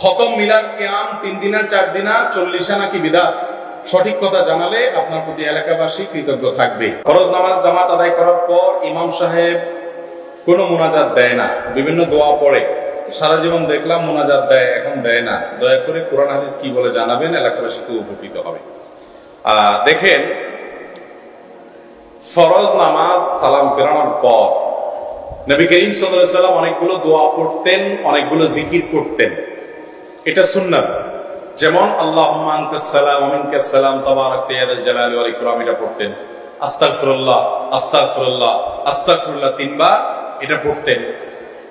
খতম মিলাদ কিয়াম 3 দিনা 4 দিনা 40 নাকি বিদআত, সঠিক কথা জানালে আপনার প্রতি এলাকাবাসী কৃতজ্ঞ থাকবে। ফরজ নামাজ জামাত আদায় করার পর ইমাম সাহেব কোনো মুনাজাত দেয় না, বিভিন্ন দোয়া পড়ে। সারা জীবন দেখলাম মুনাজাত দেয়, এখন দেয় না। দয়া করে কোরআন হাদিস কি বলে জানাবেন, এলাকাবাসীকে উপকৃত হবে। দেখেন, ফরজ নামাজ সালাম ফেরানোর পর নবী করিম সাল্লাল্লাহু আলাইহি ওয়াসাল্লাম অনেকগুলো দোয়া পড়তেন, অনেকগুলো জিকির করতেন। এটা সুন্নাত। যেমন আল্লাহুম্মা আনতাস সালাম ওয়া মিনকাস সালাম তাবারাকতা ইয়া যাল জালালি ওয়াল ইকরাম, এটা পড়তেন। আস্তাগফিরুল্লাহ আস্তাগফিরুল্লাহ আস্তাগফিরুল্লাহ 3 বার এটা পড়তেন।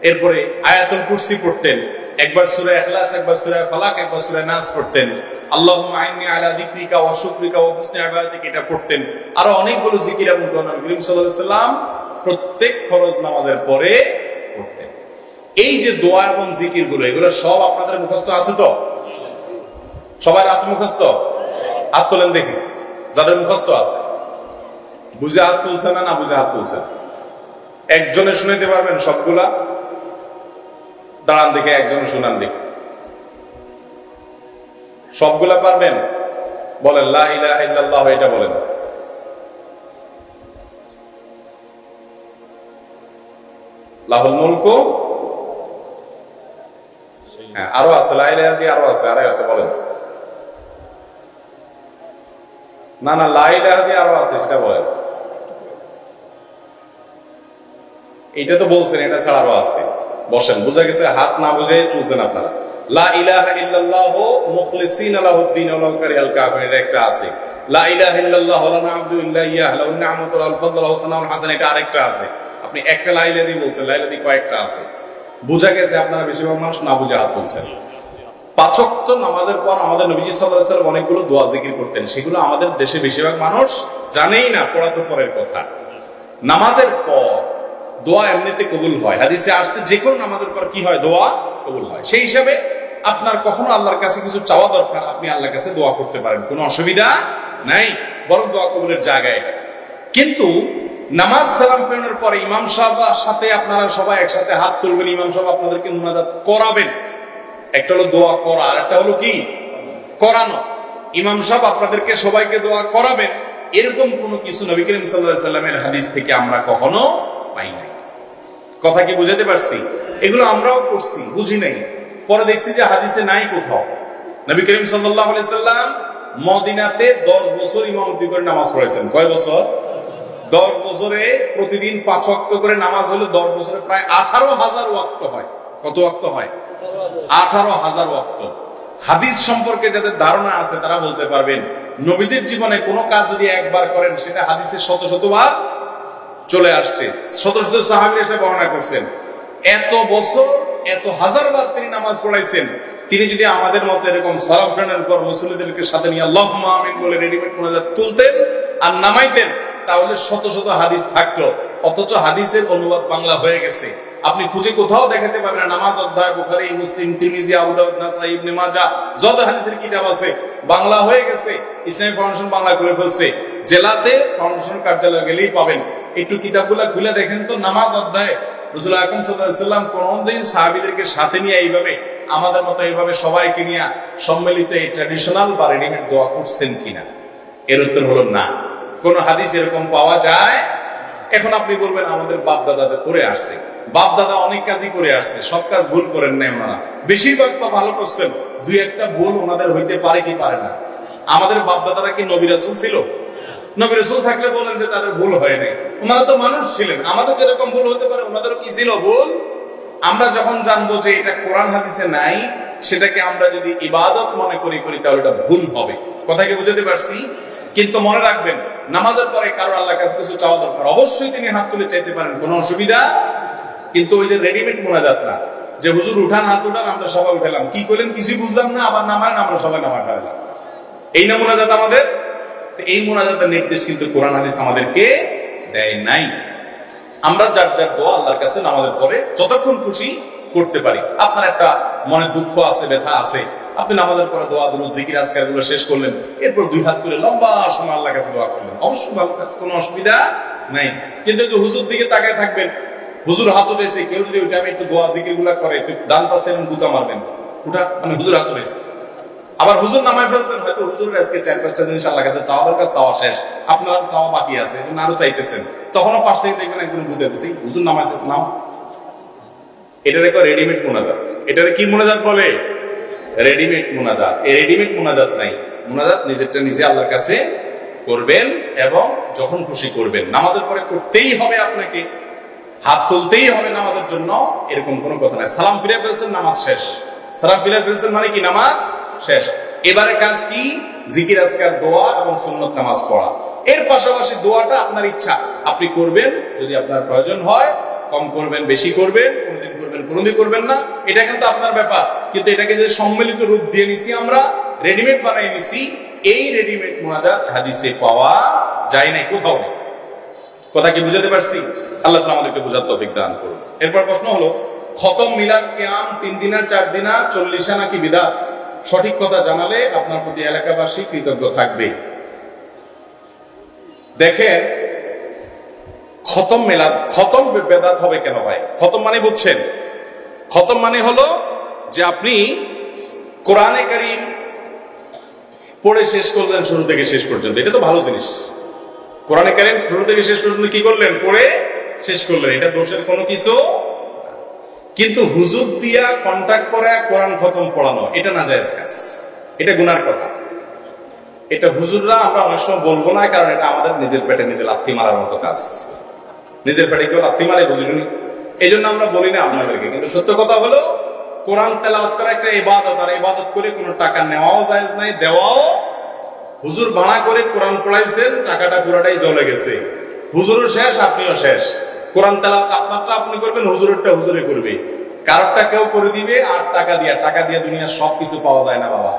এরপরে আয়াতুল কুরসি পড়তেন, একবার সূরা ইখলাস, একবার সূরা ফালাক, একবার সূরা নাস পড়তেন। আল্লাহুম্মা আইন্নি আলা যিকরিকা ওয়া শুকরিকা ওয়া হুসনি ইবাদাতিকা, এটা পড়তেন। আরো অনেকগুলো জিকির এবং দোয়া নবী করিম সাল্লাল্লাহু আলাইহি ওয়াসাল্লাম প্রত্যেক ফরজ নামাজের পরে পড়তেন। এই যে দোয়া এবং জিকিরগুলো, এগুলো সব আপনাদের মুখস্থ আছে তো? সবার আছে মুখস্থ? হাত তোলেন দেখি যাদের মুখস্থ আছে। বুঝে হাত তুলছেন না বুঝে হাত তুলছেন? একজনে শুনাইতে পারবেন সবগুলা? দাঁড়ান দেখে, একজনে শুনান দেখি। সবগুলা পারবেন? বলেন লা ইলাহা ইল্লাল্লাহ, এটা বলেন। লাহুল মুলকু, হ্যাঁ আরো আছে, লা ইলাহা দিয়ে আরো আছে, আরো আছে, বলেন। না না, লা ইলাহা দিয়ে আরো আছে, সেটা বলেন। এটা তো বলছেন, এটা ছাড়া আরো আছে। বসেন, বুঝা গেছে? হাত না বুঝে তুলছেন আপনারা। লা ইলাহা ইল্লাল্লাহ মুখলিসিনা লাহুদ্দিন ওয়ালাউ কারিহাল কাফিরুন, এটা একটা আছে। লা ইলাহা ইল্লাল্লাহ লা না'বুদু ইল্লা ইয়্যাহু লাহুন নি'মাতু ওয়াল ফাদলু ওয়াল সানাউল হাসান, এটা আরেকটা আছে। আপনি একটা লা ইলাহা দিয়ে বলছেন, লা ইলাহা দিয়ে কয়েকটা আছে। বুঝা গেছে? আপনারা বেশিরভাগ মানুষ না বুঝে হাত তুলছেন। 5 ওয়াক্ত নামাজের পর আমাদের নবীজি সাল্লাল্লাহু আলাইহি ওয়াসাল্লাম অনেকগুলো দোয়া জিকির করতেন। সেগুলো আমাদের দেশে বেশিরভাগ মানুষ জানেই না, পড়া তো পরের কথা। নামাজের পর দোয়া এমনিতে কবুল হয়, হাদিসে আসছে যে কোনো নামাজের পর কি হয়? দোয়া কবুল হয়। সেই হিসাবে আপনার কখনো আল্লাহর কাছে কিছু চাওয়া দরকার, আপনি আল্লাহর কাছে দোয়া করতে পারেন, কোনো অসুবিধা নাই, বরং দোয়া কবুলের জায়গা এটা। কিন্তু নামাজ সালাম ফেরানোর পরে ইমাম সাহেবের সাথে আপনারা সবাই একসাথে হাত তুলবেন, ইমাম সাহেব আপনাদেরকে মুনাজাত করাবেন। একটা হলো দোয়া করা, আর একটা হলো কি? করানো। ইমাম সাহেব আপনাদেরকে সবাইকে দোয়া করাবেন, এরকম কোনো কিছু নবী করিম সাল্লাল্লাহু আলাইহি ওয়াসাল্লামের হাদিস থেকে আমরা কখনো পাই নাই। কথা কি বুঝাতে পারছি? এগুলো আমরাও করছি, বুঝি নাই, পরে দেখছি যে হাদিসে নাই কোথাও। নবী করিম সাল্লাল্লাহু আলাইহি ওয়াসাল্লাম মদিনাতে 10 বছর ইমামতি করে নামাজ পড়েছেন। কয় বছর? 10 বছরে প্রতিদিন 5 ওয়াক্ত করে নামাজ হলে 10 বছরে প্রায় 18,000 ওয়াক্ত হয়। কত ওয়াক্ত হয়? 18,000 ওয়াক্ত। হাদিস সম্পর্কে যাদের ধারণা আছে তারা বলতে পারবেন, নবীজির জীবনে কোনো কাজ যদি একবার করেন সেটা হাদিসে শত শতবার চলে আসছে। শত শত সাহাবীরা এটা বর্ণনা করছেন। এত বছর, এত হাজারবার তিনি নামাজ পড়াইছেন। তিনি যদি আমাদের মতো এরকম সালাম ফেরানোর পর মুসল্লিদেরকে সাথে নিয়ে আল্লাহুম্মা আমিন বলে রেডিমেড মুনাজাত তুলতেন আর নামাইতেন, তাহলে শত শত হাদিস থাকতো। অথচ হাদিসের অনুবাদ বাংলা হয়ে গেছে। আপনি খুঁজে কোথাও দেখাতে পারবেন না। নামাজ অধ্যায় বুখারী, মুসলিম, তিরমিজি, আবু দাউদ, নাসাঈ, ইবনে মাজাহ, যত হাদিসের কিতাব আছে বাংলা হয়ে গেছে। ইসলামিক ফাউন্ডেশন বাংলা করে ফেলছে। জেলাতে ফাউন্ডেশন কার্যালয়ে গেলেই পাবেন। একটু কিতাবগুলো খুলে দেখেন তো, নামাজ অধ্যায় রাসূল আকরাম সাল্লাল্লাহু আলাইহি ওয়াসাল্লাম কোনদিন সাহাবীদেরকে সাথে নিয়ে এইভাবে আমাদের মতো এইভাবে সবাইকে নিয়ে সম্মিলিত এই ট্র্যাডিশনাল বা রেডিমেড দোয়া করছেন কিনা? এর উত্তর হলো না, কোন হাদিস এরকম পাওয়া যায়। এখন আপনি বলবেন আমাদের বাপ দাদাদের করে আসছে। বাপ দাদা অনেক কাজই করে আসছে, সব কাজ ভুল করেন নাই ওনারা, বেশিরভাগ তো ভালো করছেন। 2-1টা ভুল ওনাদের হইতে পারে কি পারে না। আমাদের বাপ দাদারা কি নবী রাসূল ছিল? নবী রাসূল থাকলে বলেন যে তাদের ভুল হয় নাই। ওনারা তো মানুষ ছিলেন, আমাদের যেরকম ভুল হতে পারে ওনাদেরও কি ছিল? ভুল। আমরা যখন জানবো যে এটা কোরআন হাদিসে নাই, সেটাকে আমরা যদি ইবাদত মনে করি তাহলে এটা ভুল হবে। কথা কি বুঝতে পারছি? কিন্তু মনে রাখবেন, নামাজের পরে কারো আল্লাহর কাছে কিছু চাওয়া দরকার, অবশ্যই তিনি হাত তুলে চাইতে পারেন, কোনো অসুবিধা। কিন্তু ওই যে রেডিমেড মোনাজাত না, যে হুজুর উঠান হাত উঠান, আমরা সবাই উঠালাম, কি করলেন কিছুই বুঝলাম না, আবার নামায় আমরা সবাই নামায় ফেলাম, এই না মোনাজাত আমাদের। এই মোনাজাতের নির্দেশ কিন্তু কোরআন হাদিস আমাদেরকে দেয় নাই। আমরা যার যার দোয়া আল্লাহর কাছে নামাজের পরে যতক্ষণ খুশি করতে পারি। আপনার একটা মনে দুঃখ আছে, ব্যথা আছে, আপনি নামাজের পরে দোয়া দুরূদ জিকির আজকার গুলো শেষ করলেন, এরপর 2 হাত তুলে লম্বা সময় আল্লাহর কাছে দোয়া করলেন, অবশ্যই ভালো কাজ, কোনো অসুবিধা নাই। কিন্তু যে হুজুর দিকে তাকায় থাকবেন, হুজুর হাত উঠেছে, কেউ যদি ওই টাইমে একটু দোয়া জিকির গুলা করে, একটু ডান পাশে গুতা মারবেন, ওটা মানে হুজুর হাত রয়েছে। আবার হুজুর নামায় ফেলছেন, হয়তো হুজুর আজকে 4-5টা জিনিস আল্লাহ কাছে চাওয়া দরকার, চাওয়া শেষ, আপনার চাওয়া বাকি আছে, আরো চাইতেছেন, তখনও পাশ থেকে দেখবেন একজন বুঝে দিচ্ছি হুজুর নামাইছে নাও। এটার একটা রেডিমেড মোনাজাত। এটারে কি মোনাজাত বলে? রেডিমেড মোনাজাত। এই রেডিমেড মোনাজাত নাই। মোনাজাত নিজেরটা নিজে আল্লাহর কাছে করবেন এবং যখন খুশি করবেন। নামাজের পরে করতেই হবে, আপনাকে হাত তুলতেই হবে নামাজের জন্য, এরকম কোনো কথা নাই। সালাম ফিরে ফেলছেন, নামাজ শেষ। সালাম ফিরে ফেলছেন মানে কি? নামাজ শেষ। এবারে কাজ কি? জিকির আজকার, দোয়া এবং সুন্নত নামাজ পড়া। এর পাশাপাশি দোয়াটা আপনার ইচ্ছা, আপনি করবেন যদি আপনার প্রয়োজন হয়, কম করবেন, বেশি করবেন, কোনদিন করবেন, কোনদিন করবেন না, এটা কিন্তু আপনার ব্যাপার। কিন্তু এটাকে যে সম্মিলিত রূপ দিয়ে নিছি আমরা, রেডিমেড বানাই নিছি, এই রেডিমেড মুনাজাত হাদিসে পাওয়া যায় নাই, কোথাও নেই। কথা কি বুঝাতে পারছি? আল্লাহ তাআলা আমাদেরকে বুঝার তৌফিক দান করুন। এরপর প্রশ্ন হলো, খতম, মিলাদ, কিয়াম 3 দিনা 4 দিনা 40 নাকি বিদআত? সঠিক কথা জানালে আপনার প্রতি এলাকাবাসী কৃতজ্ঞ থাকবে। দেখেন, খতম মিলাদ, খতম বেদাত হবে কেন ভাই? খতম মানে বুঝছেন? খতম মানে হলো যে আপনি কোরআনে কারীম পড়ে শেষ করলেন শুরু থেকে শেষ পর্যন্ত, এটা তো ভালো জিনিস। কোরআনে কারীম শুরু থেকে শেষ পর্যন্ত কি করলেন? পড়ে শেষ করলেন, এটা দোষের কোনো কিছু। কিন্তু হুজুর দিয়া কন্ট্রাক্ট করে কোরআন খতম পড়ানো, এটা নাজায়েজ কাজ, এটা গুনার কথা। এটা হুজুররা আমরা অনেক সময় বলবো না, কারণ এটা আমাদের নিজের পেটে নিজে লাথি মারার মতো কাজ। নিজের পেটে কেউ লাথি মারে বুঝলেন, এই জন্য আমরা বলি না আপনাদেরকে। কিন্তু সত্য কথা হলো, কোরআন তেলাওয়াত করা একটা ইবাদত, আর ইবাদত করে কোনো টাকা নেওয়াও জায়েজ নাই, দেওয়াও। হুজুর ভাড়া করে কোরআন পড়াইছেন, টাকাটা পুরাটাই জ্বলে গেছে, হুজুরও শেষ, আপনিও শেষ। কোরআন তেলাওয়াত আপনারটা আপনি করবেন, হুজুরেরটা হুজুরে করবে, কারোরটা কেউ করে দিবে। আর টাকা দিয়া দুনিয়ার সবকিছু পাওয়া যায় না বাবা।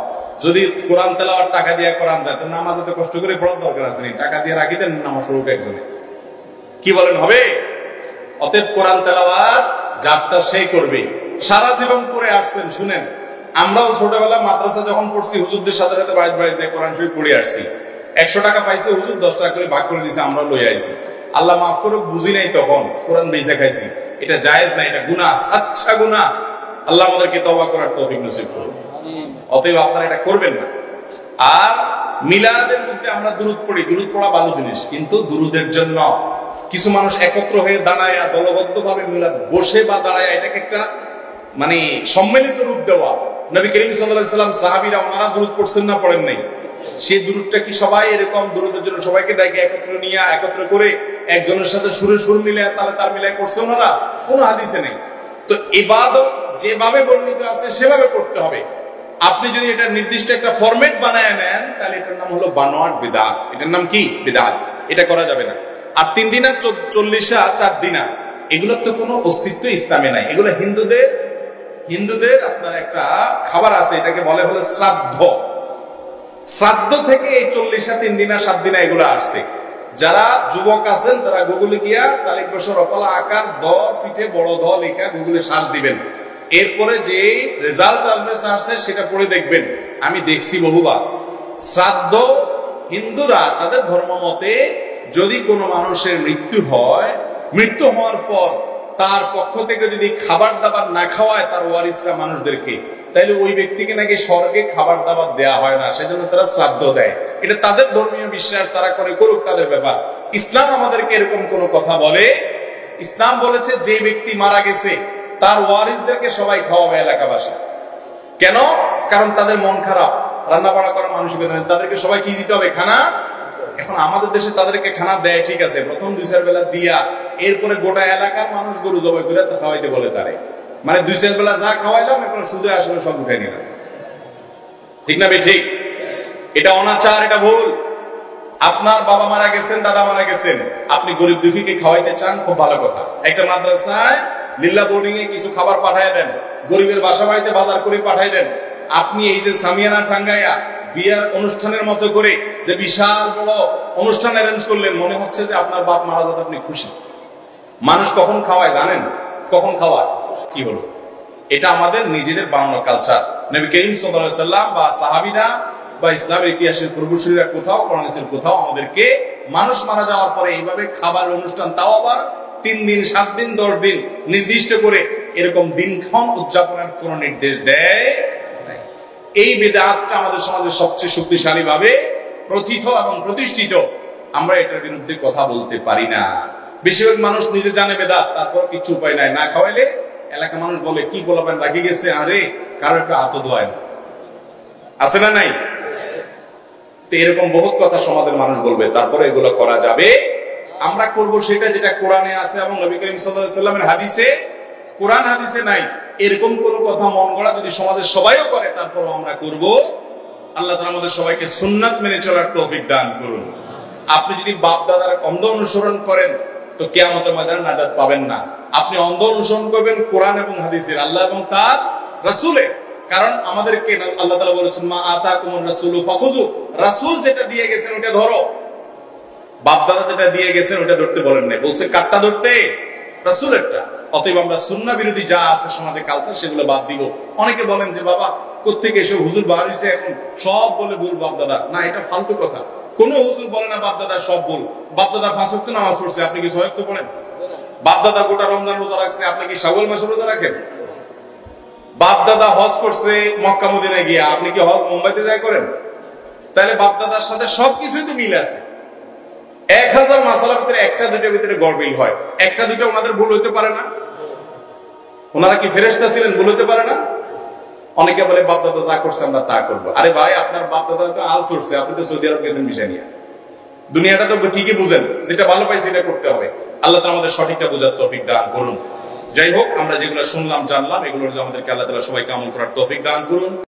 যদি কোরআন তেলাওয়াত টাকা দিয়ে কোরআন যায়, তো নামাজ এত কষ্ট করে পড়ার দরকার আছে নি? টাকা দিয়ে রাখি দেন, নামাজ পড়ুক একজনে, কি বলেন হবে? অতএব কোরআন তেলাওয়াত যারটা সেই করবে। সারা জীবন পড়ে আসছেন, শুনেন, আমরাও ছোটবেলা মাদ্রাসা যখন পড়ছি, হুজুরদের সাথে সাথে বাড়িতে বাড়িতে কোরআন শরীফ পড়ে আসছি। 100 টাকা পাইছে হুজুর, 10 টাকা করে ভাগ করে দিয়েছে, আমরা লই আইছি। আল্লাহ মাফ করুক, বুঝি নাই তখন, কোরআন বেঁচে খাইছি। এটা জায়েজ না, এটা গুনাহ, সাচ্চা গুনাহ। আল্লাহ আমাদেরকে তওবা করার তৌফিক নসিব করুন। অতএব আপনারা এটা করবেন না। আর মিলাদের মধ্যে আমরা দুরূদ পড়ি, দুরূদ পড়া ভালো জিনিস, কিন্তু দুরূদের জন্য কিছু মানুষ একত্র হয়ে দাঁড়ায়, দলবদ্ধ ভাবে মিলাদ বসে বা দাঁড়ায়, এটাকে একটা মানে সম্মিলিত রূপ দেওয়া। নবী করিম সাল্লাল্লাহু আলাইহি ওয়াসাল্লাম, সাহাবীরা ওনারা দুরূদ পড়ছেন না পড়েন নাই? সেই দুরূদটা কি সবাই এরকম দুরূদের জন্য সবাইকে ডাকে একত্র নিয়ে, একত্র করে একজনের সাথে সুরে সুর মিলে তালে তাল মিলাই করছে ওনারা? কোনো হাদিসে নেই। তো ইবাদত যেভাবে বর্ণিত আছে সেভাবে করতে হবে। আপনি যদি এটা নির্দিষ্ট একটা ফরম্যাট বানায় নেন, তাহলে এটার নাম হলো বানোয়াট বিদআত। এটার নাম কি? বিদআত। এটা করা যাবে না। আর 3 দিনা 40 4 দিনা, এগুলোর তো কোনো অস্তিত্ব ইসলামে নাই। এগুলো হিন্দুদের আপনার একটা খাবার আছে, এটাকে বলে হলো শ্রাদ্ধ। শ্রাদ্ধ থেকে এই 40 3 দিনা 7 দিনা এগুলো আসছে। যারা যুবক আছেন তারা গুগলে গিয়া তালিক বছর অতলা আকার দ পিঠে বড় দ লেখা গুগলে সার্চ দিবেন। এরপরে যে রেজাল্ট আসবে সার্চে, সেটা পড়ে দেখবেন। আমি দেখছি বহুবার, শ্রাদ্ধ হিন্দুরা তাদের ধর্ম মতে যদি কোনো মানুষের মৃত্যু হয়, মৃত্যু হওয়ার পর তার পক্ষ থেকে যদি খাবার দাবার না খাওয়ায় তার ওয়ারিসরা মানুষদেরকে, তাইলে ওই ব্যক্তিকে নাকি স্বর্গে খাবার দাবার দেয়া হয় না, সেজন্য তারা শ্রাদ্ধ দেয়। এটা তাদের ধর্মীয় বিশ্বাস, তারা করে, করুক, তাদের ব্যাপার। ইসলাম আমাদেরকে এরকম কোনো কথা বলে? ইসলাম বলেছে যে ব্যক্তি মারা গেছে তার ওয়ারিসদেরকে সবাই খাওয়াবে এলাকাবাসী। কেন? কারণ তাদের মন খারাপ, রান্না বাড়া করার মানসিকতা নেই, তাদেরকে সবাই কি দিতে হবে? খানা। এখন আমাদের দেশে তাদেরকে খানা দেয়, ঠিক আছে, প্রথম 2-4 বেলা দিয়া, এরপরে গোটা এলাকার মানুষ গরু জবাই করে খাওয়াইতে বলে তারে। মানে 2-4 বেলা যা খাওয়াইলাম, এখন সুদে আসলে সব উঠে নিলাম। ঠিক না ভাই? ঠিক। এটা অনাচার, এটা ভুল। আপনার বাবা মারা গেছেন, দাদা মারা গেছেন, আপনি গরিব দুঃখীকে খাওয়াইতে চান, খুব ভালো কথা। একটা মাদ্রাসায় লিল্লা বোর্ডিং এ কিছু খাবার পাঠায় দেন, গরিবের বাসা বাড়িতে বাজার করে পাঠায় দেন। আপনি এই যে সামিয়ানা টাঙ্গাইয়া বিয়ার অনুষ্ঠানের মতো করে যে বিশাল বড় অনুষ্ঠান অ্যারেঞ্জ করলেন, মনে হচ্ছে যে আপনার বাপ মারা যাতে আপনি খুশি। মানুষ কখন খাওয়ায় জানেন? কখন খাওয়ায়? কি হলো? এটা আমাদের নিজেদের বানানো কালচার। নবী করিম সাল্লাল্লাহু আলাইহি ওয়াসাল্লাম বা সাহাবীরা বা ইসলামের ইতিহাসের পূর্বসূরীরা কোথাও, কোরআনের কোথাও আমাদেরকে মানুষ মারা যাওয়ার পরে এইভাবে খাবার অনুষ্ঠান, তাও আবার 3 দিন 7 দিন 10 দিন নির্দিষ্ট করে এরকম দিনক্ষণ উদযাপনের কোন নির্দেশ দেয় নাই। এই বিদআতটা আমাদের সমাজে সবচেয়ে শক্তিশালী ভাবে প্রথিত এবং প্রতিষ্ঠিত। আমরা এটার বিরুদ্ধে কথা বলতে পারি না। বেশিরভাগ মানুষ নিজে জানে বেদাত, তারপর কিছু উপায় নাই, না খাওয়াইলে এলাকা মানুষ বলে কি বলবেন রাখি গেছে, আরে কারো একটা হাত ধোয় না, আছে না নাই? তো এরকম বহুত কথা সমাজের মানুষ বলবে, তারপরে এগুলো করা যাবে। আমরা করব সেটা যেটা কোরআনে আছে এবং নবী করিম সাল্লাল্লাহু আলাইহি ওয়াসাল্লামের হাদিসে, কোরআন হাদিসে নাই এরকম কোন কথা মন গড়া যদি সমাজের সবাইও করে, তারপরও আমরা করব। আল্লাহ তাআলা আমাদের সবাইকে সুন্নাত মেনে চলার তৌফিক দান করুন। আপনি যদি বাপ দাদার অন্ধ অনুসরণ করেন তো কিয়ামতের ময়দানে নাজাত পাবেন না। আপনি অন্ধ অনুসরণ করবেন কোরআন এবং হাদিসের, আল্লাহ এবং তার রাসূলের। কারণ আমাদেরকে আল্লাহ তাআলা বলেছেন মা আতাকুমুর রাসূলু ফাখুযু, রাসূল যেটা দিয়ে গেছেন ওটা ধরো। বাপ দাদা যেটা দিয়ে গেছেন ওটা ধরতে বলেন নাই, বলছে কাটটা ধরতে, রাসূলেরটা। অতএব আমরা সুন্নাহ বিরোধী যা আছে সমাজে কালচার সেগুলো বাদ দিব। অনেকে বলেন যে বাবা কোত্থেকে এসব হুজুর বার হইছে এখন সব বলে ভুল বাপ দাদা। না, এটা ফালতু কথা। কোন হুজুর বলে না বাপ দাদা সব ভুল। বাপ দাদা 5 ওয়াক্ত নামাজ পড়ছে, আপনি কি 6 ওয়াক্ত পড়েন? বাপ দাদা গোটা রমজান রোজা রাখছে, আপনি কি শাওয়াল মাসে রোজা রাখেন? বাপ দাদা হজ করছে মক্কা মদিনায় গিয়া, আপনি কি হজ মুম্বাইতে যায় করেন? তাহলে বাপ দাদার সাথে সবকিছুই তো মিল আছে। 1000 মাসালার ভিতরে একটা দুইটার ভিতরে গড়বিল হয়, একটা দুইটা ওনাদের ভুল হইতে পারে না? ওনারা কি ফেরেশতা ছিলেন, ভুল হইতে পারে না? অনেকে বলে বাপ দাদা যা করছে আমরা তা করবো। আরে ভাই, আপনার বাপ দাদা তো আল করছে, আপনি তো সৌদি আরব গেছেন ভিসা নিয়ে। দুনিয়াটা তো ঠিকই বুঝেন, যেটা ভালো পাইছে এটা করতে হবে। আল্লাহ তাআলা আমাদের সঠিকটা বোঝার তৌফিক দান করুন। যাই হোক, আমরা যেগুলো শুনলাম জানলাম এগুলোর যে আমাদেরকে আল্লাহ তাআলা সবাইকে আমল করার তৌফিক দান করুন।